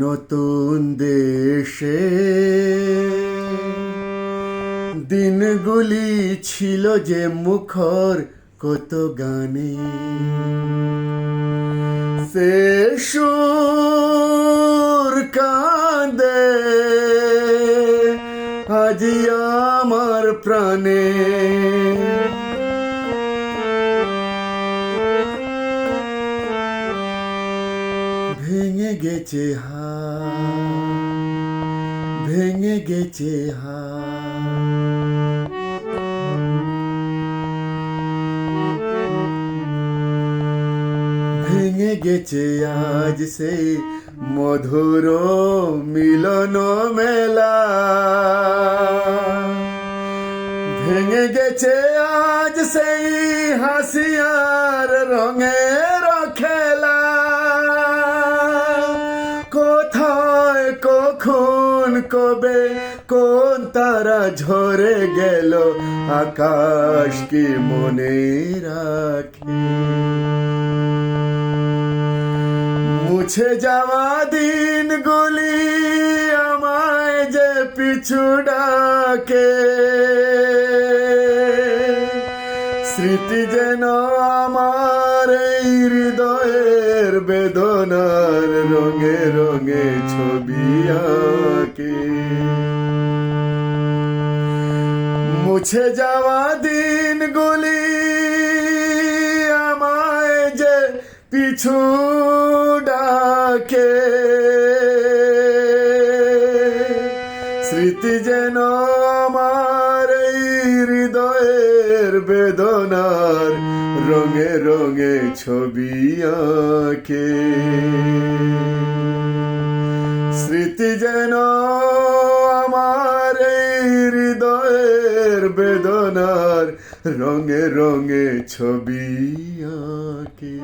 নতুন দেশে দিনগুলি ছিল যে মুখর কত গানে, সে সুর কাঁদে আজি আমার প্রাণে। ভেঙে গেছে হাত, ভেঙে গেছে হাত, ভেঙে গেছে আজ সেই মধুর মিলন মেলা, ভেঙে গেছে আজ সেই হাসি আর রঙের খেলা। কোথায় কখন কবে কোন তারা ঝরে গেল, আকাশ কি মনে রাখে? মুছে যাওয়া দিনগুলি আমায় যে পিছু ডাকে, স্মৃতি যেন আমার এই হৃদয়ের বেদনার রঙে রঙে ছবি আঁকে। মুছে যাওয়া দিনগুলি আমায় যে পিছু ডাকে, স্মৃতি যেন আমার এই হৃদয়ের বেদনার রঙে রঙে ছবি আঁকে। স্মৃতি যেন আমার এই হৃদয়ের বেদনার রঙে রঙে ছবি আঁকে।